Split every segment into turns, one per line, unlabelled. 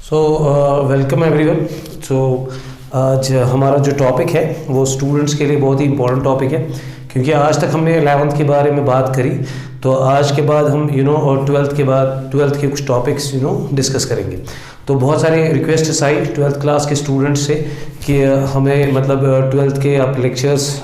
So welcome everyone. सो आज हमारा जो टॉपिक है वो स्टूडेंट्स के लिए बहुत ही इंपॉर्टेंट टॉपिक है, क्योंकि आज तक हमने 11th के बारे में बात करी। तो आज के बाद हम और 12th के बाद 12th के कुछ टॉपिक्स डिस्कस करेंगे। तो बहुत सारे रिक्वेस्ट आई 12th क्लास के स्टूडेंट्स से कि हमें मतलब 12th के आप लेक्चर्स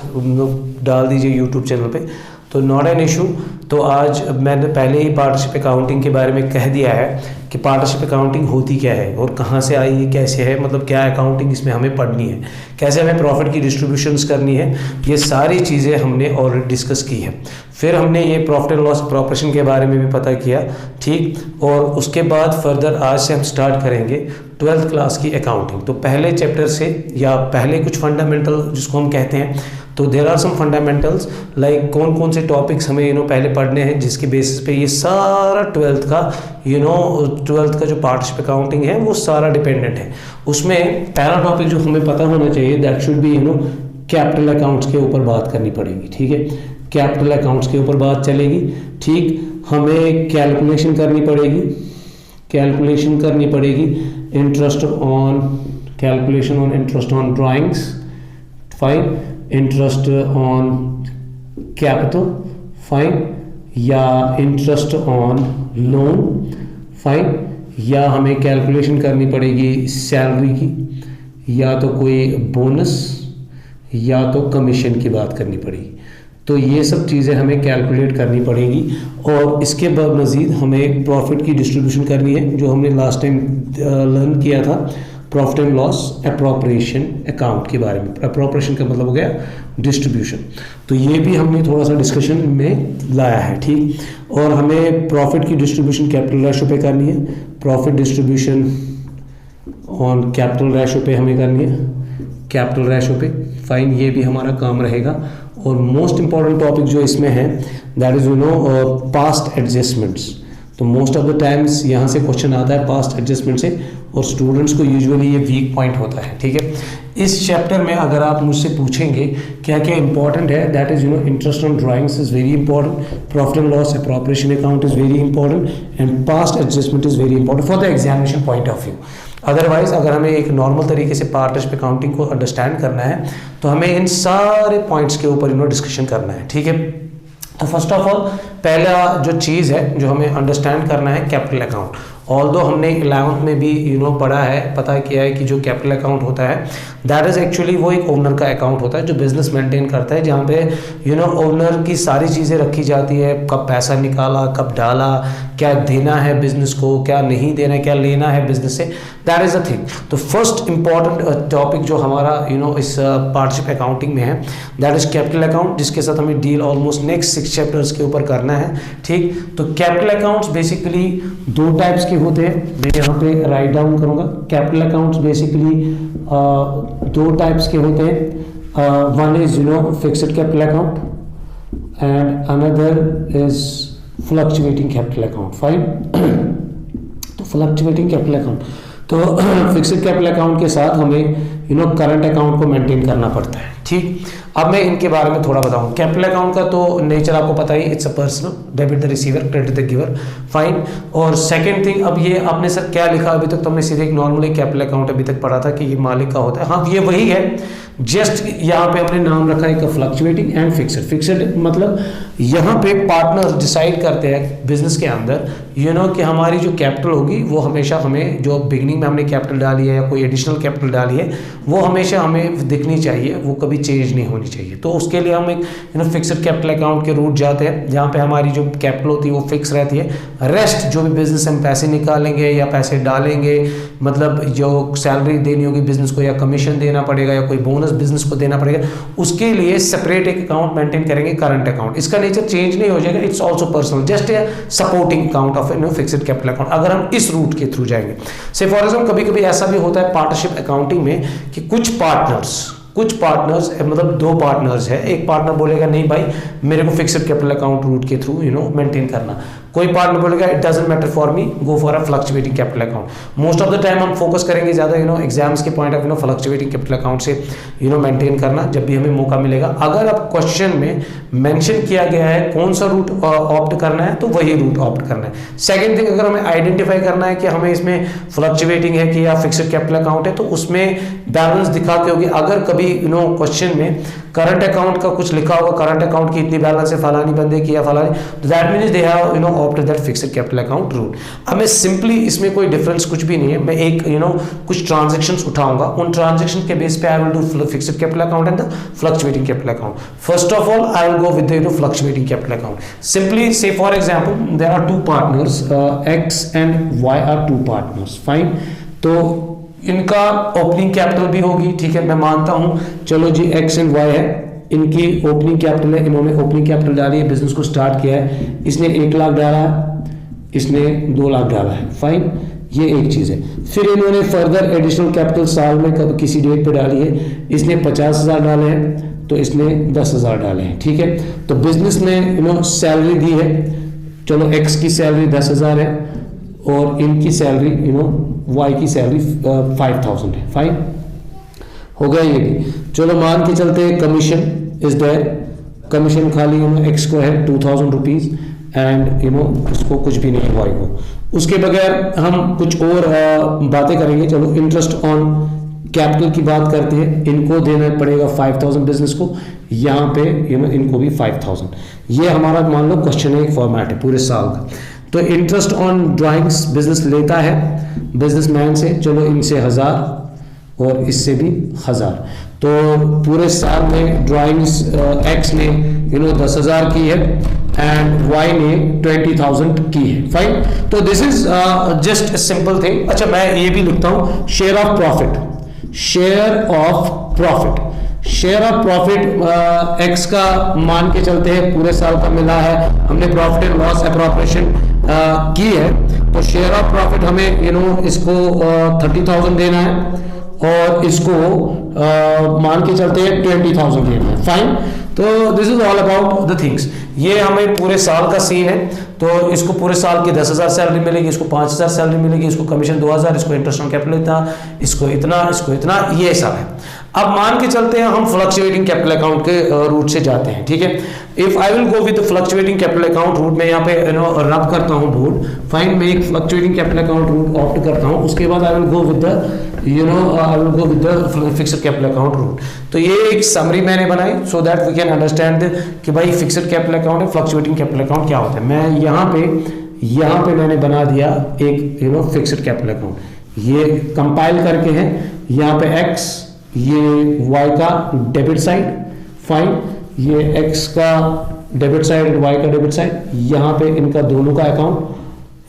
डाल दीजिए यूट्यूब चैनल पे। तो नॉट एन इशू। तो आज मैंने पहले ही पार्टनरशिप अकाउंटिंग के बारे में कह दिया है कि पार्टनरशिप अकाउंटिंग होती क्या है और कहाँ से आई है, कैसे है, मतलब क्या अकाउंटिंग इसमें हमें पढ़नी है, कैसे हमें प्रॉफिट की डिस्ट्रीब्यूशंस करनी है, ये सारी चीज़ें हमने ऑलरेडी डिस्कस की है। फिर हमने ये प्रॉफिट एंड लॉस प्रॉपर्शन के बारे में भी पता किया, ठीक। और उसके बाद फर्दर आज से हम स्टार्ट करेंगे 12th क्लास की अकाउंटिंग। तो पहले चैप्टर से या पहले कुछ फंडामेंटल जिसको हम कहते हैं, तो there are some fundamentals like कौन कौन से टॉपिक्स हमें पहले पढ़ने हैं, जिसके बेसिस पे ये सारा 12th का 12th का जो पार्टनरशिप अकाउंटिंग है वो सारा डिपेंडेंट है। उसमें पहला टॉपिक जो हमें पता होना चाहिए that should be capital accounts के ऊपर बात करनी पड़ेगी, ठीक है। कैपिटल अकाउंट्स के ऊपर बात चलेगी, ठीक। हमें कैलकुलेशन करनी पड़ेगी interest on calculation on interest on drawings, fine, interest on capital, fine, या इंटरेस्ट ऑन लोन, फाइन, या हमें कैलकुलेशन करनी पड़ेगी सैलरी की, या तो कोई बोनस, या तो कमीशन की बात करनी पड़ेगी। तो ये सब चीज़ें हमें कैलकुलेट करनी पड़ेगी। और इसके बाद मज़ीद हमें प्रॉफिट की डिस्ट्रीब्यूशन करनी है, जो हमने लास्ट टाइम लर्न किया था profit and loss appropriation account के बारे में। अप्रोप्रिएशन का मतलब हो गया डिस्ट्रीब्यूशन। तो ये भी हमने थोड़ा सा डिस्कशन में लाया है, ठीक। और हमें प्रॉफिट की डिस्ट्रीब्यूशन कैपिटल रेशो पे करनी है, profit distribution on capital ratio पे हमें करनी है, कैपिटल रेशो पे, फाइन। ये भी हमारा काम रहेगा। और मोस्ट इंपॉर्टेंट टॉपिक जो इसमें है दैट इज पास्ट एडजस्टमेंट्स। तो मोस्ट ऑफ द टाइम्स यहाँ से क्वेश्चन आता है पास्ट एडजस्टमेंट से, और स्टूडेंट्स को यूजुअली ये वीक पॉइंट होता है, ठीक है। इस चैप्टर में अगर आप मुझसे पूछेंगे क्या क्या इंपॉर्टेंट है, that is interest on drawings is very important, profit and loss appropriation account is very important, and past adjustment is very important for the examination point of view. Otherwise अगर हमें एक नॉर्मल तरीके से partnership accounting को understand करना है तो हमें इन सारे पॉइंट्स के ऊपर डिस्कशन करना है, ठीक है। तो फर्स्ट ऑफ ऑल पहला जो चीज़ है जो हमें अंडरस्टैंड करना है कैपिटल अकाउंट। ऑल्दो हमने 11th में भी पढ़ा है, पता किया है कि जो कैपिटल अकाउंट होता है दैट इज़ एक्चुअली वो एक ओनर का अकाउंट होता है जो बिजनेस मेंटेन करता है, जहाँ पे ओनर की सारी चीज़ें रखी जाती है, कब पैसा निकाला, कब डाला, क्या देना है बिजनेस को, क्या नहीं देना है, क्या लेना है बिजनेस से, दैट इज़ द थिंग। तो फर्स्ट इंपॉर्टेंट टॉपिक जो हमारा इस पार्टनरशिप अकाउंटिंग में है दैट इज कैपिटल अकाउंट, जिसके साथ हमें डील ऑलमोस्ट नेक्स्ट 6 चैप्टर्स के ऊपर करना है, ठीक। तो कैपिटल अकाउंट्स बेसिकली 2 टाइप्स के होते हैं, मैं यहाँ पे राइट डाउन करूँगा। कैपिटल अकाउंट्स बेसिकली 2 टाइप्स के होते हैं, one is fixed capital account and another is fluctuating capital account, fine. तो फ्लक्चुएटिंग कैपिटल अकाउंट, तो फिक्स्ड कैपिटल अकाउंट के साथ हमें करंट अकाउंट को मेंटेन करना पड़ता है, ठीक। अब मैं इनके बारे में थोड़ा बताऊं। कैपिटल अकाउंट का तो नेचर आपको पता ही, it's a personal, debit the receiver, credit the giver, fine. और सेकंड थिंग, अब ये आपने सर क्या लिखा अभी तक, तो हमने सीधे एक नॉर्मल कैपिटल अकाउंट अभी तक पढ़ा था कि ये मालिक का होता है। हाँ, ये वही है, जस्ट यहाँ पे अपने नाम रखा है फ्लक्चुएटिंग एंड फिक्स्ड। फिक्स्ड मतलब यहाँ पे पार्टनर डिसाइड करते हैं बिजनेस के अंदर कि हमारी जो कैपिटल होगी वो हमेशा हमें, जो बिगिनिंग में हमने कैपिटल डाली है या कोई एडिशनल कैपिटल डाली है, वो हमेशा हमें दिखनी चाहिए, वो कभी चेंज नहीं होनी चाहिए। तो उसके लिए हम एक फिक्स्ड कैपिटल अकाउंट के रूट जाते हैं, जहाँ पे हमारी जो कैपिटल होती है वो फिक्स रहती है। रेस्ट जो भी बिजनेस हम पैसे निकालेंगे या पैसे डालेंगे, मतलब जो सैलरी देनी होगी बिजनेस को, या कमीशन देना पड़ेगा, या कोई बोनस बिजनेस को देना पड़ेगा, उसके लिए सेपरेट एक अकाउंट मेंटेन करेंगे, करंट अकाउंट। इसका नेचर चेंज नहीं हो जाएगा, it's also personal, just a supporting account of fixed capital account, अगर हम इस रूट के थ्रू जाएंगे। से फॉर एग्जाम्पल कभी कभी ऐसा भी होता है पार्टनरशिप अकाउंटिंग में कि कुछ पार्टनर्स मतलब 2 पार्टनर्स है, एक पार्टनर बोलेगा नहीं भाई मेरे को फिक्स्ड कैपिटल अकाउंट रूट के थ्रू मेंटेन करना, कोई पार्टनर बोलेगा it doesn't matter for me, go for a fluctuating capital account. Most of the time हम फोकस करेंगे ज़्यादा एग्जाम्स के point of fluctuating capital account से मेंटेन करना जब भी हमें मौका मिलेगा। अगर आप क्वेश्चन में मेंशन किया गया है कौन सा रूट ऑप्ट करना है तो वही रूट ऑप्ट करना है। सेकंड थिंग, अगर हमें आइडेंटिफाई करना है कि हमें इसमें फ्लक्चुएटिंग है कि या फिक्स्ड कैपिटल अकाउंट है, तो उसमें बैलेंस दिखा के होगी। अगर कभी क्वेश्चन में करंट अकाउंट का कुछ लिखा होगा, करंट अकाउंट की इतनी बैलेंस है फलानी बंदे की या फलानी, तो that means they have opt that fixed capital account route. अब मैं सिंपली इसमें कोई डिफरेंस कुछ भी नहीं है, मैं एक कुछ ट्रांजैक्शंस उठाऊंगा, उन ट्रांजैक्शन के बेस पे I will do fixed capital account and the fluctuating capital account. First of all I will go with the fluctuating capital account. Simply से for example there are two partners, X and Y are two partners, fine. तो इनका opening capital भी होगी, ठीक है, मैं मानता हूं, चलो जी एक्स एंड वाई है, इनकी ओपनिंग कैपिटल है, इन्होंने ओपनिंग कैपिटल डाली है, बिजनेस को स्टार्ट किया है, इसने 1 लाख डाला है, इसने 2 लाख डाला है, फाइन, ये एक चीज है। फिर इन्होंने फर्दर एडिशनल कैपिटल साल में किसी डेट पे डाली है, इसने 50,000 डाले हैं, तो इसने 10,000 डाले हैं, ठीक है। तो बिजनेस ने सैलरी दी है, चलो एक्स की सैलरी 10,000 है और इनकी सैलरी वाई की सैलरी 5,000 है, फाइन, हो गया ये भी। चलो मान के चलते कमीशन इज देयर, कमीशन खाली एक्स को है 2,000 रुपीज एंड उसको कुछ भी नहीं है वाई को। उसके बगैर हम कुछ और बातें करेंगे। चलो इंटरेस्ट ऑन कैपिटल की बात करते हैं, इनको देना पड़ेगा 5,000 बिजनेस को, यहाँ पे इनको भी 5,000। ये हमारा मान लो क्वेश्चन है, एक फॉर्मेट है पूरे साल का। तो इंटरेस्ट ऑन ड्राइंग्स बिजनेस लेता है बिजनेसमैन से, चलो इनसे 1000 और इससे भी 1000, तो पूरे साल में ड्राइंग्स एक्स ने 10,000 की है एंड वाई ने 20,000 की है, फाइन। तो this is just simple thing. अच्छा, मैं ये भी लिखता हूं share of profit, share of profit, share of profit x का मान के चलते हैं पूरे साल का मिला है, हमने प्रॉफिट एंड लॉस एप्रोप्रिएशन की है, तो शेयर ऑफ प्रॉफिट हमें इसको 30,000 देना है और इसको मान के चलते हैं 20,000 देना है, फाइन। तो this is all about the things. ये हमें पूरे साल का सीन है, तो इसको पूरे साल की 10,000 सैलरी मिलेगी, इसको 5,000 सैलरी मिलेगी, इसको कमीशन 2,000, इसको इंटरेस्ट ऑन कैपिटल इतना, इसको इतना, इसको इतना, ये सब है। अब मान के चलते हैं हम फ्लक्चुएटिंग कैपिटल अकाउंट के रूट से जाते हैं, ठीक है। If I will go with fluctuating capital account route, मैं यहाँ पे रब करता हूँ बोर्ड, फाइन, मैं एक fluctuating capital account route opt करता हूँ, उसके बाद I will go with the fixed capital account route. तो ये एक समरी मैंने बनाई so that we can understand कि भाई फिक्स्ड कैपिटल अकाउंट है, फ्लक्चुएटिंग कैपिटल अकाउंट क्या होता है। मैं यहाँ पे मैंने बना दिया एक फिक्स्ड कैपिटल अकाउंट, ये कंपाइल करके है, यहाँ पे एक्स, ये y का डेबिट साइड, फाइन, ये x का डेबिट साइड और y का डेबिट साइड, यहाँ पे इनका दोनों का अकाउंट,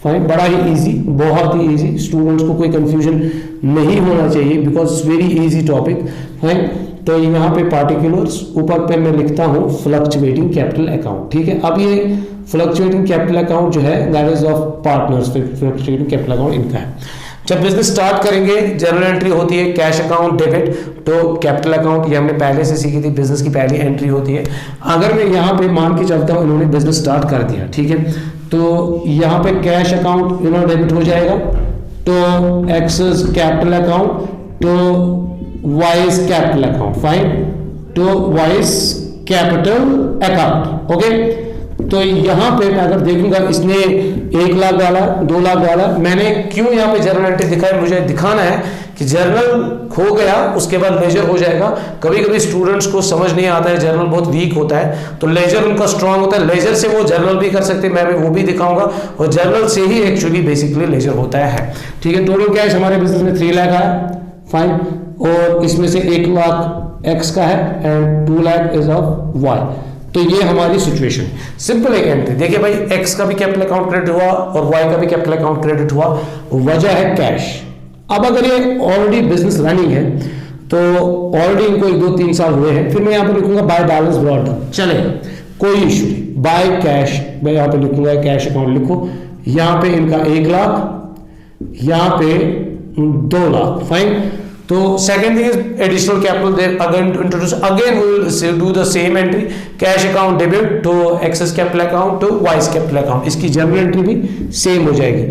फाइन। बड़ा ही इजी, बहुत ही इजी, स्टूडेंट्स को कोई कंफ्यूजन नहीं होना चाहिए because it's very easy topic, fine. तो यहाँ पे पार्टिकुलर्स, ऊपर पे मैं लिखता हूँ फ्लक्चुएटिंग कैपिटल अकाउंट, ठीक है। अब ये फ्लक्चुएटिंग कैपिटल अकाउंट जो है that is of partners, fluctuating capital account इनका है। जब बिजनेस स्टार्ट करेंगे जनरल एंट्री होती है कैश अकाउंट डेबिट, तो कैपिटल अकाउंट ये हमने पहले से सीखी थी, बिजनेस की पहली एंट्री होती है। अगर मैं यहाँ पे मान के चलता हूँ इन्होंने बिजनेस स्टार्ट कर दिया, ठीक है, तो यहाँ पे कैश अकाउंट डेबिट हो जाएगा, तो एक्सेस कैपिटल अकाउंट, तो वाइज कैपिटल अकाउंट, फाइन, तो वाइज कैपिटल अकाउंट, ओके। तो यहाँ पे मैं अगर देखूंगा इसने 1 लाख डाला, 2 लाख डाला, मैंने क्यों यहाँ पे जर्नल एंट्री दिखाई, मुझे दिखाना है कि जर्नल खो गया उसके बाद लेजर हो जाएगा। कभी कभी स्टूडेंट्स को समझ नहीं आता है, जर्नल बहुत वीक होता है, तो लेजर उनका स्ट्रांग होता है, लेजर से वो जर्नल भी कर सकते हैं, मैं वो भी दिखाऊंगा, और जर्नल से ही एक्चुअली बेसिकली लेजर होता है, ठीक है। टोटल कैश हमारे बिजनेस में 3 लाख है, फाइन, और इसमें से 1 लाख एक्स का है and 2 lakh is of Y. तो ये हमारी सिचुएशन, सिंपल एक एंट्री। देखिए भाई, एक्स का भी कैपिटल अकाउंट क्रेडिट हुआ और वाई का भी कैपिटल अकाउंट क्रेडिट हुआ, वजह है कैश। अब अगर ये ऑलरेडी बिजनेस रनिंग है तो ऑलरेडी इनको 2-3 साल हुए हैं, फिर मैं यहाँ पे लिखूंगा बाय बैलेंस ब्रॉट डाउन, चले कोई इशू नहीं, बाय कैश मैं यहाँ पे लिखूंगा, कैश अकाउंट लिखो, यहाँ पे इनका 1 लाख, यहाँ पे 2 लाख, फाइन। तो second thing is additional capital, there again introduce, again we will do the same entry, cash account debit to excess capital account to vice capital account, इसकी जनरल एंट्री भी same हो जाएगी।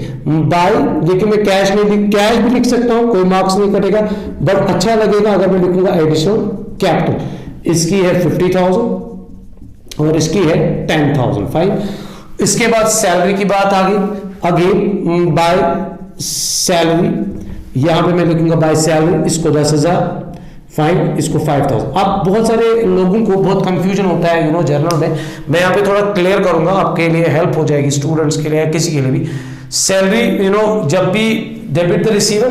बाय, देखिए मैं cash नहीं, cash भी लिख सकता हूं, कोई मार्क्स नहीं कटेगा, बट अच्छा लगेगा अगर मैं लिखूंगा एडिशनल कैपिटल। इसकी है 50,000 और इसकी है 10,000। फाइन, इसके बाद सैलरी की बात आ गई, अगेन बाय सैलरी, यहां पे मैं लिखूंगा बाय सैलरी, इसको 10,000, फाइन, इसको 5,000। अब बहुत सारे लोगों को बहुत कंफ्यूजन होता है जर्नल में, मैं यहाँ पे थोड़ा क्लियर करूंगा, आपके लिए हेल्प हो जाएगी, स्टूडेंट्स के लिए या किसी के लिए भी। सैलरी जब भी debit the receiver,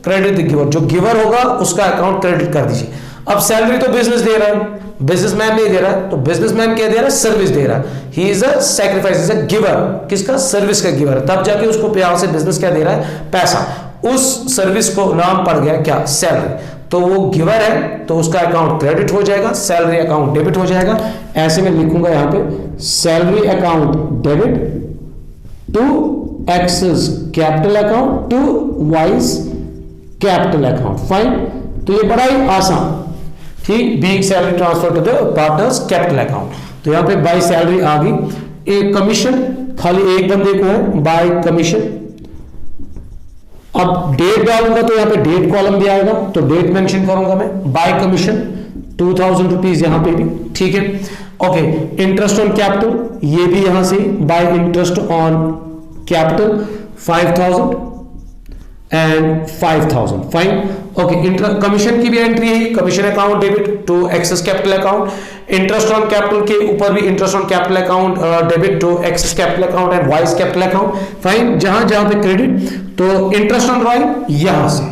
credit the giver, जो गिवर होगा उसका अकाउंट क्रेडिट कर दीजिए। अब सैलरी तो बिजनेस दे रहा है, बिजनेसमैन नहीं दे रहा है, तो बिजनेसमैन क्या दे रहा है, सर्विस दे रहा है, he is a sacrifice, is a giver, किसका, सर्विस का गिवर, तब जाके उसको यहां से बिजनेस क्या दे रहा है, पैसा, उस सर्विस को नाम पड़ गया क्या, सैलरी, तो वो गिवर है तो उसका अकाउंट क्रेडिट हो जाएगा, सैलरी अकाउंट डेबिट हो जाएगा। ऐसे में लिखूंगा यहां पे salary account debit to excess capital account to vice capital account. Fine, तो ये बड़ा ही आसान, ठीक, being salary transfer to the partners capital account. तो यहां पे बाय सैलरी आ गई, एक कमीशन खाली एक बंदे को है, बाय कमीशन। अब डेट डालूंगा तो यहां पे डेट कॉलम भी आएगा, तो डेट मेंशन करूंगा मैं, बाय कमीशन 2,000 रुपीज यहां पे भी, ठीक है। ओके, इंटरेस्ट ऑन कैपिटल, ये भी यहां से by interest on capital 5,000 and 5,000। Fine, okay, commission की भी एंट्री है, commission account debit to excess capital account, interest on capital के ऊपर भी interest on capital account debit to excess capital account and vice capital account. Fine, जहां जहां पे credit, तो इंटरेस्ट ऑन ड्राइंग यहां से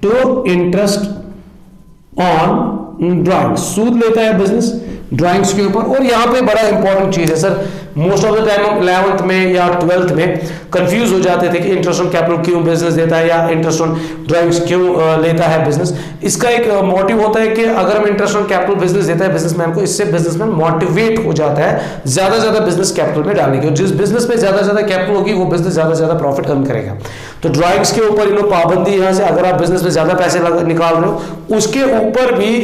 टू इंटरेस्ट ऑन ड्राइंग, सूद लेता है बिजनेस ड्राइंग्स के ऊपर। और यहाँ पे बड़ा इंपॉर्टेंट चीज है sir, most of the time हम 11th में या 12th में कंफ्यूज हो जाते थे कि इंटरेस्ट ऑन कैपिटल क्यों बिजनेस देता है या इंटरेस्ट ऑन ड्राइंग्स क्यों लेता है बिजनेस। इसका एक मोटिव होता है कि अगर हम इंटरेस्ट ऑन कैपिटल बिजनेस देता है बिजनेसमैन को, इससे बिजनेसमैन मोटिवेट हो जाता है ज्यादा बिजनेस कैपिटल में डालने की, और जिस बिजनेस में ज्यादा कैपिटल होगी वो बिजनेस ज्यादा प्रॉफिट अर्न करेगा। तो ड्राइंग्स के ऊपर पाबंदी यहाँ से, अगर आप बिजनेस में ज्यादा पैसे निकाल रहे हो उसके ऊपर भी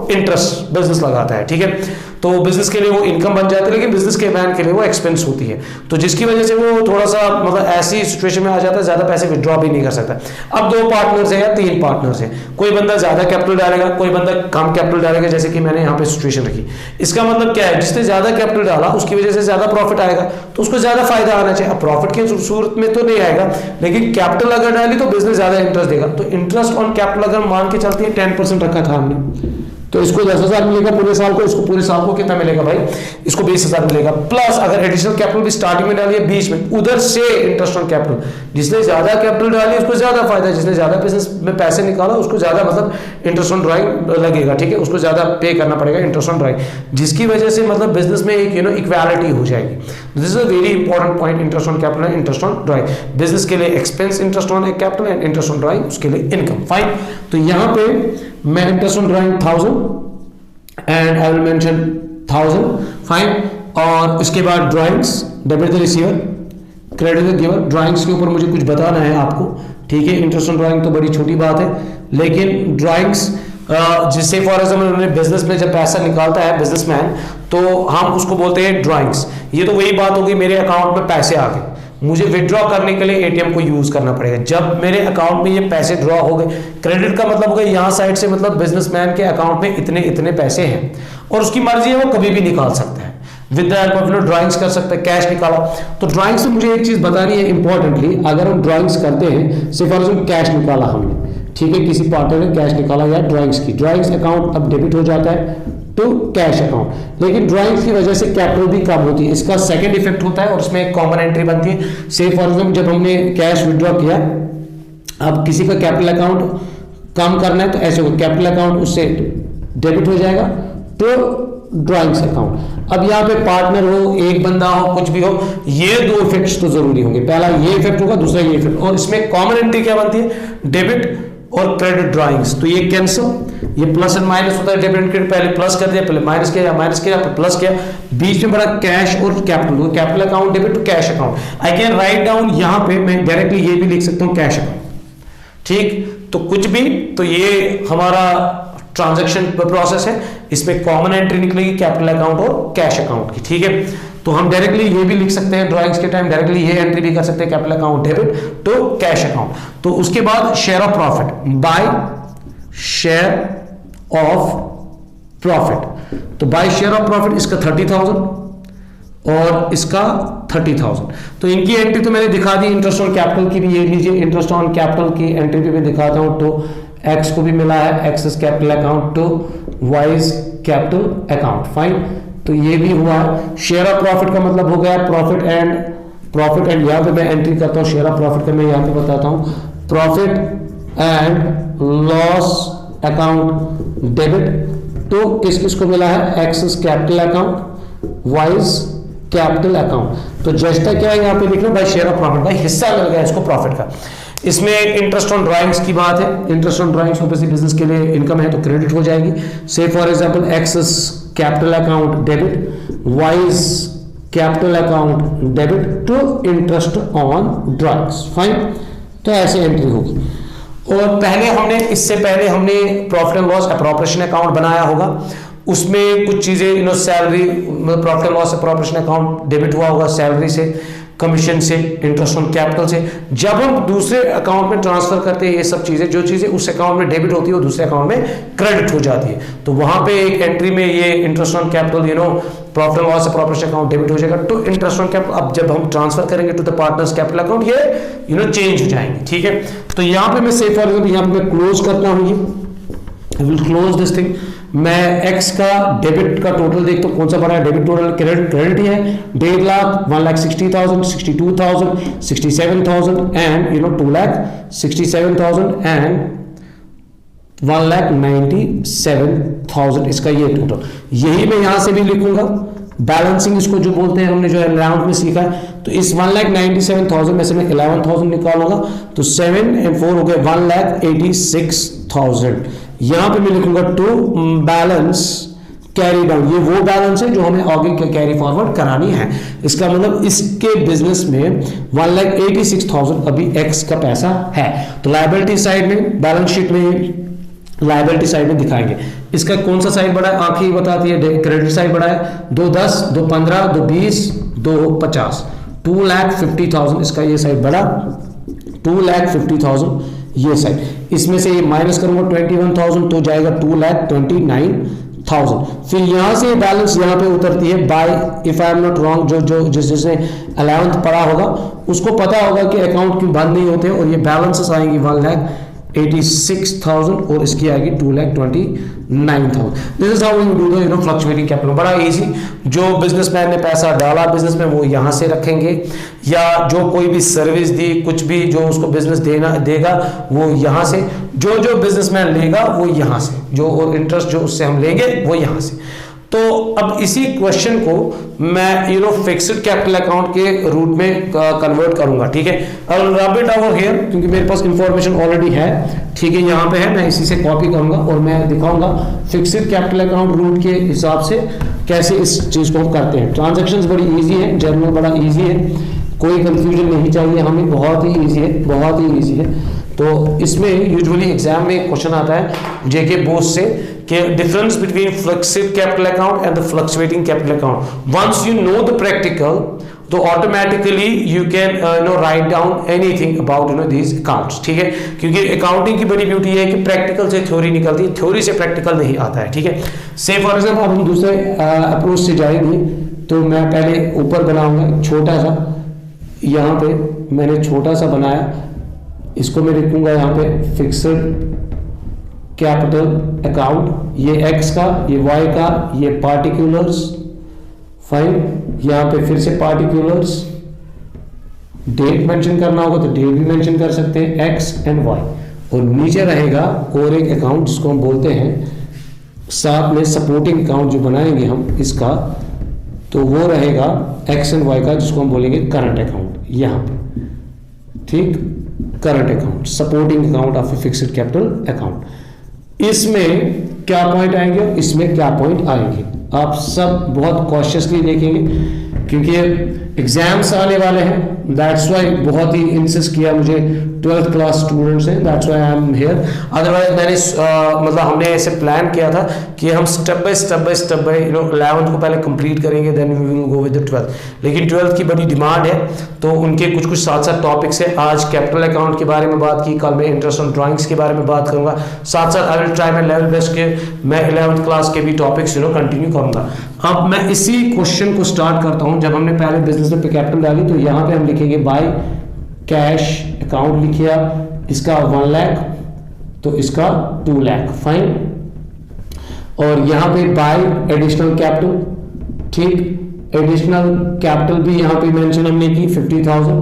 इंटरेस्ट बिजनेस लगाता है, ठीक है। तो बिजनेस के लिए वो इनकम बन जाती है, लेकिन बिजनेस के मैन के लिए वो एक्सपेंस होती है, तो जिसकी वजह से वो थोड़ा सा मतलब ऐसी सिचुएशन में आ जाता है, ज्यादा पैसे विड्रॉ भी नहीं कर सकता। अब 2 पार्टनर्स हैं या 3 पार्टनर्स हैं, कोई बंदा ज्यादा कैपिटल डालेगा, कोई बंदा कम कैपिटल डालेगा, जैसे कि मैंने यहाँ पे सिचुएशन रखी। इसका मतलब क्या है, जिसने ज्यादा कैपिटल डाला उसकी वजह से ज्यादा प्रॉफिट आएगा, तो उसको ज्यादा फायदा आना चाहिए। अब प्रॉफिट की सूरत में तो नहीं आएगा, लेकिन कैपिटल अगर डाली तो बिजनेस ज्यादा इंटरेस्ट देगा। तो इंटरेस्ट ऑन कैपिटल अगर मान के चलती है 10% रखा था हमने, तो इसको 10,000 मिलेगा पूरे साल को, इसको पूरे साल को कितना मिलेगा भाई, इसको 20,000 मिलेगा। प्लस अगर एडिशनल कैपिटल भी स्टार्टिंग में डाली है, बीच में, उधर से इंटरेस्ट ऑन कैपिटल, जिसने ज्यादा कैपिटल डाली उसको ज्यादा फायदा है, जिसने ज्यादा बिजनेस में पैसे निकाला उसको ज्यादा मतलब इंटरेस्ट ऑन ड्राइंग लगेगा, ठीक है, उसको ज्यादा पे करना पड़ेगा इंटरेस्ट ऑन ड्राइंग, जिसकी वजह से मतलब बिजनेस में एक इक्वालिटी हो जाएगी। This is a very important point, interest on capital and interest on drawing. Business के लिए expense interest on capital and interest on drawing उसके लिए इनकम। फाइन, तो यहाँ पे मैं interest on drawing 1,000 and I will mention 1,000, fine। और इसके बाद drawings, debit the receiver, credit the giver. Drawings के ऊपर मुझे कुछ बताना है आपको, ठीक है। इंटरेस्ट ऑन ड्राइंग तो बड़ी छोटी बात है, लेकिन ड्राइंग्स जिससे फॉर एग्जाम्पल उन्होंने बिजनेस में जब पैसा निकालता है बिजनेसमैन, तो हम उसको बोलते हैं ड्राइंग्स। ये तो वही बात होगी, मेरे अकाउंट में पैसे आ गए, मुझे विड्रॉ करने के लिए एटीएम को यूज करना पड़ेगा। जब मेरे अकाउंट में ये पैसे ड्रॉ हो गए, क्रेडिट का मतलब होगा यहाँ साइड से मतलब बिजनेसमैन के अकाउंट में इतने पैसे हैं, और उसकी मर्जी है वो कभी भी निकाल सकता है, with the help of drawings कर सकते हैं, कैश निकाला। तो ड्राइंग्स से मुझे एक चीज बतानी है इंपॉर्टेंटली, अगर हम ड्राइंग्स करते हैं, से फॉर एग्जाम्पल कैश निकाला हमने, ठीक है, किसी पार्टनर ने कैश निकाला या ड्राइंग्स की, ड्राइंग्स अकाउंट अब डेबिट हो जाता है टू कैश अकाउंट, लेकिन ड्राइंग्स की वजह से कैपिटल भी कम होती है। इसका सेकंड इफेक्ट होता है और उसमें एक कॉमन एंट्री बनती है। से फॉर एग्जाम्पल जब हमने कैश विड्रॉ किया, अब किसी का कैपिटल अकाउंट कम करना है तो ऐसे होगा, कैपिटल अकाउंट उससे डेबिट हो जाएगा टू ड्राइंग्स अकाउंट। अब यहाँ पे पार्टनर हो, एक बंदा हो, कुछ भी हो, ये 2 इफेक्ट्स तो जरूरी होंगे, पहला ये इफेक्ट होगा, दूसरा ये इफेक्ट, और इसमें कॉमन एंट्री क्या बनती है, डेबिट और क्रेडिट ड्राइंग्स। तो ये कैंसिल, ये प्लस एंड माइनस होता है, डेबिट क्रेडिट, पहले प्लस कर दिया, पहले माइनस किया, माइनस किया, फिर प्लस किया, बीच में बड़ा कैश और capital, capital account debit to cash account. I can write down, यहाँ पे मैं डायरेक्टली ये भी लिख सकता हूँ कैश अकाउंट, ठीक। तो कुछ भी, तो ये हमारा ट्रांजैक्शन प्रोसेस है, इसमें कॉमन एंट्री निकलेगी कैपिटल अकाउंट और कैश अकाउंट की, ठीक है। तो हम डायरेक्टली ये भी लिख सकते हैं ड्राइंग्स के टाइम, डायरेक्टली ये एंट्री भी कर सकते हैं, capital account debit to cash account. तो उसके बाद share of profit, by share of profit, तो बाय शेयर ऑफ प्रॉफिट इसका 30,000 और इसका 30,000। तो इनकी एंट्री तो मैंने दिखा दी, इंटरेस्ट ऑन कैपिटल की भी ये लीजिए, इंटरेस्ट ऑन कैपिटल की एंट्री भी मैं दिखाता हूं। तो एक्स को भी मिला है, excess capital account to vice capital account, fine. तो ये भी हुआ। शेयर ऑफ प्रॉफिट का मतलब हो गया प्रॉफिट एंड यहां पे मैं एंट्री करता हूं शेयर ऑफ प्रॉफिट का, मैं यहां पे बताता हूं profit and loss account debit. तो किस किस को मिला है, excess capital account vice capital account. तो जस्टा क्या है यहाँ पे लिख लो, भाई शेयर ऑफ प्रॉफिट, भाई हिस्सा मिल गया इसको प्रॉफिट का। इसमें इंटरेस्ट ऑन ड्राइंग्स की बात है, interest on drawings obviously business के लिए इनकम है तो क्रेडिट हो जाएगी। Say for example excess capital account debit vice capital account debit to interest on drawings, fine. तो ऐसे एंट्री होगी। और इससे पहले हमने profit and loss appropriation account बनाया होगा, उसमें कुछ चीजें सैलरी मतलब profit and loss appropriation account debit हुआ होगा सैलरी से, कमीशन से, इंटरेस्ट ऑन कैपिटल से। जब हम दूसरे अकाउंट में ट्रांसफर करते हैं ये सब चीजें, जो चीजें उस अकाउंट में डेबिट होती है वो दूसरे अकाउंट में क्रेडिट हो जाती है। तो वहां पे एक एंट्री में ये interest on capital profit and loss appropriation account debit हो जाएगा टू इंटरेस्ट ऑन कैपिटल। अब जब हम ट्रांसफर करेंगे to the partners capital account ये चेंज हो जाएंगे, ठीक है। तो यहाँ पे मैं से फॉर एग्जांपल यहाँ पे मैं क्लोज करता हूँ, ये I will close this thing. मैं एक्स का डेबिट का टोटल देखता हूं कौन सा बड़ा है, डेबिट टोटल क्रेडिट ही है 1.5 लाख, 1,60,000, 62,000, 67,000 एंड 2,67,000 एंड 1,97,000 इसका ये टोटल। यही मैं यहां से भी लिखूंगा बैलेंसिंग, इसको जो बोलते हैं हमने जो अराउंड में सीखा है। तो इस 1,97,000 में से मैं 11,000 निकालूंगा, तो 7 and 4 हो गए 1,86,000। यहां पे मैं लिखूंगा टू बैलेंस कैरी डाउन, ये वो बैलेंस है जो हमें आगे कैरी फॉरवर्ड करानी है। इसका मतलब इसके बिजनेस में 1,86,000 अभी एक्स का पैसा है। तो लायबिलिटी साइड में, बैलेंस शीट में लायबिलिटी साइड में दिखाएंगे। इसका कौन सा साइड बड़ा है, आंखें बताती है, क्रेडिट साइड बड़ा है 2,10, 2,15, 2,20, 2,50, 2,50,000 इसका ये साइड बड़ा, 2,50,000 ये साइड। इसमें से ये माइनस करूंगा 21,000 तो जाएगा 2,29,000। फिर यहां से बैलेंस यहां पे उतरती है by, if I am not wrong, जो जिसने 11th पढ़ा होगा उसको पता होगा कि अकाउंट क्यों बंद नहीं होते, और ये बैलेंसेस आएंगी 1,86,000 और इसकी आएगी 2,29,000। This is how you do the fluctuating capital. बड़ा इजी, जो बिजनेसमैन ने पैसा डाला बिजनेस में वो यहां से रखेंगे, या जो कोई भी सर्विस दी, कुछ भी जो उसको बिजनेस देगा वो यहां से, जो बिजनेसमैन लेगा वो यहां से, जो इंटरेस्ट जो उससे हम लेंगे वो यहां से। तो अब इसी क्वेश्चन को मैं फिक्स्ड कैपिटल अकाउंट के रूट में कन्वर्ट करूंगा, ठीक है। I will rub it over here क्योंकि मेरे पास इंफॉर्मेशन ऑलरेडी है, ठीक है, यहाँ पे है, मैं इसी से कॉपी करूंगा और मैं दिखाऊंगा फिक्स्ड कैपिटल अकाउंट रूट के हिसाब से कैसे इस चीज को हम करते हैं। ट्रांजैक्शंस बड़ी इजी है, जर्नल बड़ा इजी है, कोई कंफ्यूजन नहीं चाहिए हमें, बहुत ही इजी है, बहुत ही इजी है। तो इसमें यूजुअली एग्जाम में क्वेश्चन आता है जेके बोर्ड से कि difference between fixed capital account and the fluctuating capital account. Once you know the practical तो automatically you can write down anything about these accounts, ठीक है। क्योंकि अकाउंटिंग की बड़ी ब्यूटी है कि प्रैक्टिकल से थ्योरी निकलती है, थ्योरी से प्रैक्टिकल नहीं आता है, ठीक है। से फॉर एग्जाम्पल अब हम दूसरे अप्रोच से जाएंगे, तो मैं पहले ऊपर बनाऊंगा छोटा सा, यहाँ पे मैंने छोटा सा बनाया, इसको मैं लिखूंगा यहाँ पे फिक्स्ड कैपिटल अकाउंट, ये एक्स का, ये वाई का, ये पार्टिकुलर्स, फाइन। यहाँ पे फिर से पार्टिकुलर्स, डेट मेंशन करना होगा तो डेट भी मेंशन कर सकते हैं, एक्स एंड वाई। और नीचे रहेगा और एक अकाउंट जिसको हम बोलते हैं, साथ में सपोर्टिंग अकाउंट जो बनाएंगे हम इसका, तो वो रहेगा एक्स एंड वाई का, जिसको हम बोलेंगे करंट अकाउंट, यहाँ पे, ठीक, current account, supporting account of a fixed capital account. इसमें क्या पॉइंट आएंगे, इसमें क्या पॉइंट आएंगे, आप सब बहुत कॉशियसली देखेंगे क्योंकि एग्जाम्स आने वाले हैं, दैट्स वाई बहुत ही इंसिस्ट किया मुझे 12th क्लास स्टूडेंट्स हैं, that's why I am here. Otherwise मैंने मतलब हमने ऐसे प्लान किया था कि हम स्टेप बाय 11th को पहले कंप्लीट करेंगे, then we will go with the 12th। लेकिन 12th की बड़ी डिमांड है, तो उनके कुछ कुछ साथ साथ टॉपिक्स है। आज कैपिटल अकाउंट के बारे में बात की, कल मैं इंटरेस्ट ऑन ड्राइंग्स के बारे में बात करूंगा, साथ साथ I will try my level best के मैं 11th क्लास के भी टॉपिक्स कंटिन्यू करूंगा। अब मैं इसी क्वेश्चन को स्टार्ट करता हूं। जब हमने पहले बिजनेस में कैपिटल डाली तो यहाँ पे हम लिखेंगे बाय कैश अकाउंट लिखिए, इसका 1 लाख तो इसका 2 लाख, फाइन। और यहाँ पे बाय एडिशनल कैपिटल, ठीक, एडिशनल कैपिटल भी यहाँ पे मेंशन हमने की 50,000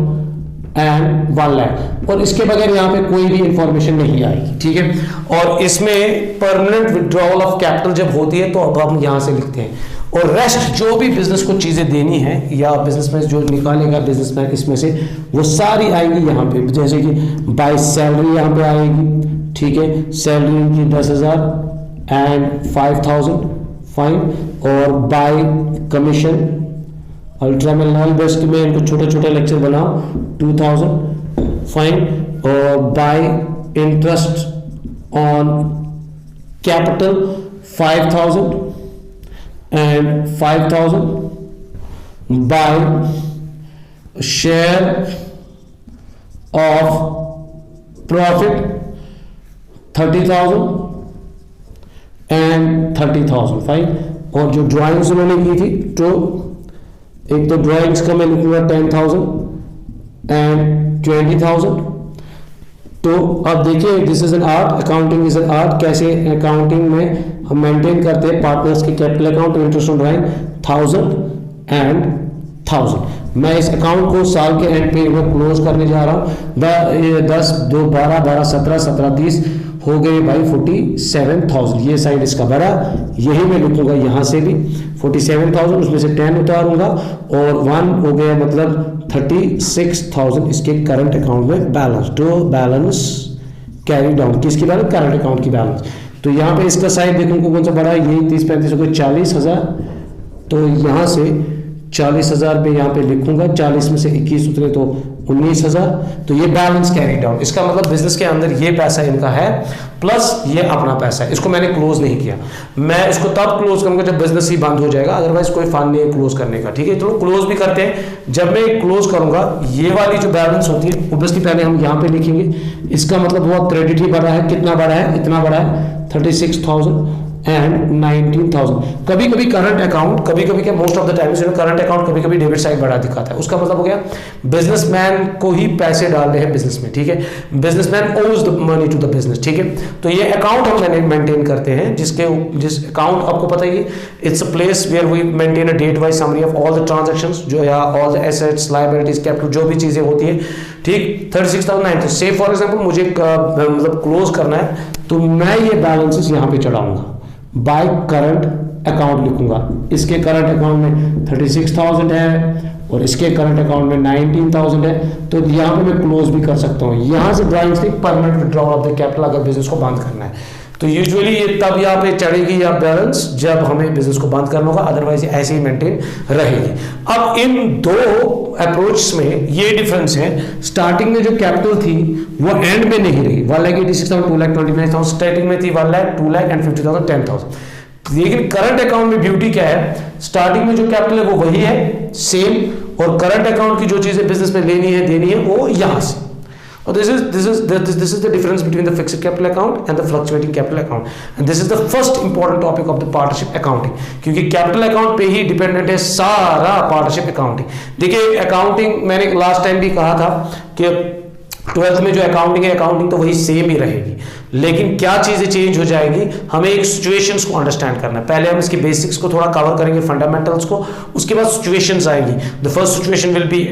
एंड 1 लाख, और इसके बगैर यहाँ पे कोई भी इंफॉर्मेशन नहीं आएगी, ठीक है। और इसमें परमानेंट विड्रॉवल ऑफ कैपिटल जब होती है तो अब हम यहाँ से लिखते हैं, और रेस्ट जो भी बिजनेस को चीजें देनी है या बिजनेसमैन जो निकालेगा बिजनेसमैन इसमें से, वो सारी आएंगी यहाँ पे। जैसे कि बाय सैलरी यहाँ पे आएगी, ठीक है, सैलरी इनकी 10,000 एंड 5,000, फाइन। और बाय कमीशन, अल्ट्रा में लेवल बेस्ट में इनको छोटे छोटे लेक्चर बनाओ, 2,000, फाइन। और bye interest on capital 5,000 and 5,000, by share of profit 30,000 and 30,000, fine. और जो ड्राइंग्स उन्होंने की थी, तो एक तो ड्राइंग्स का मैं लिखूंगा 10,000 एंड 20,000। तो अब देखिए, this is an art, accounting is an art. कैसे अकाउंटिंग में हम मेंटेन करते हैं पार्टनर्स की capital account, interest on drawing 1000 and 1000। मैं इस अकाउंट को साल के एंड पे क्लोज करने जा रहा हूँ। 10 2 12 12 17 17 30 हो गए भाई 47,000। ये साइड इसका बड़ा, यही मैं लिखूंगा यहाँ से भी 47,000, उसमें से 10 उतारूंगा और 1 हो गया, मतलब 36,000 इसके करंट अकाउंट में balance. To balance carry down, किसकी बैलेंस? करंट अकाउंट की बैलेंस। तो यहाँ पे इसका साइड देखो कौन सा बड़ा है, यही 30-35 हो गए 40,000। तो यहाँ से 40,000 पे यहाँ पे लिखूंगा, 40 में से 21 उतरे तो 19,000। तो ये बैलेंस कैरी डाउन, इसका मतलब बिजनेस के अंदर ये पैसा इनका है प्लस ये अपना पैसा है। इसको मैंने क्लोज नहीं किया, मैं इसको तब क्लोज करूंगा जब बिजनेस ही बंद हो जाएगा, अदरवाइज कोई फन नहीं है क्लोज करने का, ठीक है। चलो क्लोज भी करते हैं। जब मैं क्लोज करूंगा, ये वाली जो बैलेंस होती है ऑब्वियसली पहले हम यहाँ पे लिखेंगे। इसका मतलब हुआ क्रेडिट ही बड़ा है, कितना बड़ा है? इतना बड़ा है, 36,000 एंड 19,000। कभी कभी करंट अकाउंट, कभी कभी क्या, most of the times current account कभी कभी डेबिट साइड बढ़ा दिखाता है। उसका मतलब हो गया बिजनेसमैन को ही पैसे डालने हैं बिजनेस में, ठीक है। Businessman owes the money to the business, ठीक है। तो ये अकाउंट हम मेंटेन करते हैं, जिस अकाउंट आपको पता ही, it's a place where we maintain a date wise summary of all the transactions, जो या all the assets, liabilities, capital, जो भी चीजें होती है, ठीक। 36,000 से फॉर एग्जांपल मुझे मतलब क्लोज करना है, तो मैं ये बैलेंसेस यहाँ पे चढ़ाऊंगा, बाय करंट अकाउंट लिखूंगा। इसके करंट अकाउंट में 36,000 है और इसके करंट अकाउंट में 19,000 है। तो यहाँ पे मैं क्लोज भी कर सकता हूँ। यहाँ से ड्राइंग से permanent withdrawal of the capital अगर बिजनेस को बंद करना है, तो यूजुअली ये तब यहाँ पे चढ़ेगी या बैलेंस जब हमें बिजनेस को बंद करना होगा, अदरवाइज ऐसे ही मेंटेन रहेगी। अब इन दो अप्रोच में ये डिफरेंस है, स्टार्टिंग में जो कैपिटल थी वो एंड में नहीं रही, 1,86,000, 2,29,000 स्टार्टिंग में थी, 1 लाख, 2 लाख एंड 50,000, 10,000। लेकिन करंट अकाउंट में ब्यूटी क्या है, स्टार्टिंग में जो कैपिटल है वो वही है, सेम, और करंट अकाउंट की जो चीजें बिजनेस में लेनी है देनी है वो यहां से। और this is the difference between the fixed capital account and the fluctuating capital account, and this is the first important topic of the partnership accounting, क्योंकि capital account पे ही डिपेंडेंट है सारा partnership accounting। देखिए अकाउंटिंग मैंने last time भी कहा था कि 12th में जो अकाउंटिंग है, अकाउंटिंग तो वही सेम ही रहेगी, लेकिन क्या चीजें चेंज हो जाएगी, हमें एक सिचुएशंस को अंडरस्टैंड करना है। पहले हम इसकी बेसिक्स को थोड़ा कवर करेंगे, फंडामेंटल्स को, उसके बाद सिचुएशंस आएंगी। The first situation will be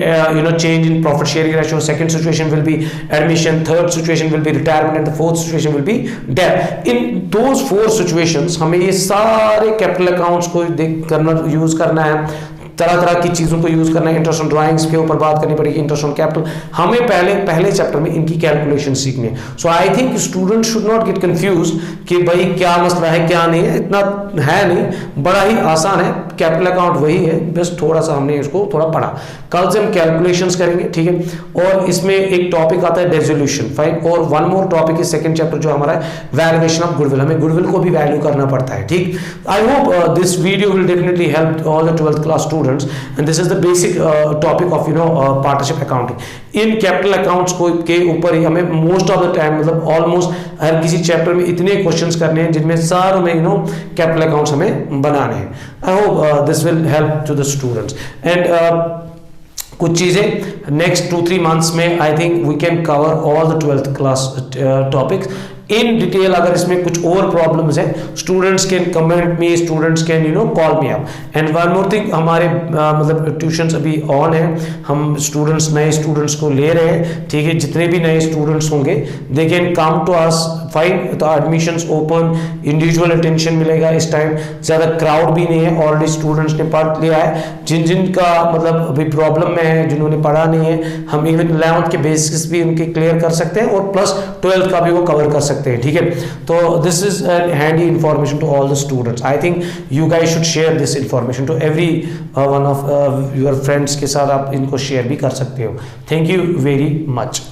change in profit sharing ratio, second situation will be admission, third situation will be retirement and the fourth situation will be death. In those 4 situations हमें ये सारे capital accounts को करना use करना है। तरह तरह की चीज़ों को यूज़ करना है, इंटरेस्ट ऑन ड्राइंग्स के ऊपर बात करनी पड़ेगी, इंटरेस्ट ऑन कैपिटल, हमें पहले चैप्टर में इनकी कैलकुलेशन सीखनी है। So I think student should not get confuse कि भाई क्या मसला है क्या नहीं है, इतना है नहीं, बड़ा ही आसान है, कैपिटल अकाउंट वही है, बस थोड़ा सा हमने इसको थोड़ा पढ़ा। कल से हम कैलकुलेशंस करेंगे, ठीक है। और इसमें एक टॉपिक आता है डेसोल्यूशन, फाइन, और वन मोर टॉपिक है सेकंड चैप्टर जो हमारा है वैल्यूएशन ऑफ गुडविल, हमें गुडविल को भी वैल्यू करना पड़ता है, ठीक। आई hope this video will definitely help all the 12th class students and this is the basic topic of partnership accounting. In capital accounts को के ऊपर ही हमें मोस्ट ऑफ द टाइम, मतलब ऑलमोस्ट हर किसी चैप्टर में इतने क्वेश्चंस करने हैं जिनमें सारों में कैपिटल अकाउंट्स हमें बनाने हैं। I hope this will help to the students and कुछ चीजें नेक्स्ट 2-3 मंथ्स में I think we can cover all the 12th class topics in detail. अगर इसमें कुछ और प्रॉब्लम्स है, students can comment me, students can call me up. And one more thing, हमारे मतलब ट्यूशंस अभी ऑन है, हम स्टूडेंट्स नए स्टूडेंट्स को ले रहे हैं, ठीक है। जितने भी नए स्टूडेंट्स होंगे they can come to us, fine. तो एडमिशंस ओपन, इंडिविजुअल अटेंशन मिलेगा इस टाइम, ज़्यादा क्राउड भी नहीं है, ऑलरेडी स्टूडेंट्स ने पढ़ लिया है। जिन का मतलब अभी प्रॉब्लम में है, जिन्होंने पढ़ा नहीं है, हम इवन 11th के बेसिस भी उनके क्लियर कर सकते हैं और प्लस 12th का भी वो कवर कर सकते हैं, ठीक है। तो this is handy information to all the students. I think you guys should share this information to every one of your friends के साथ आप इनको शेयर भी कर सकते हो। Thank you very much.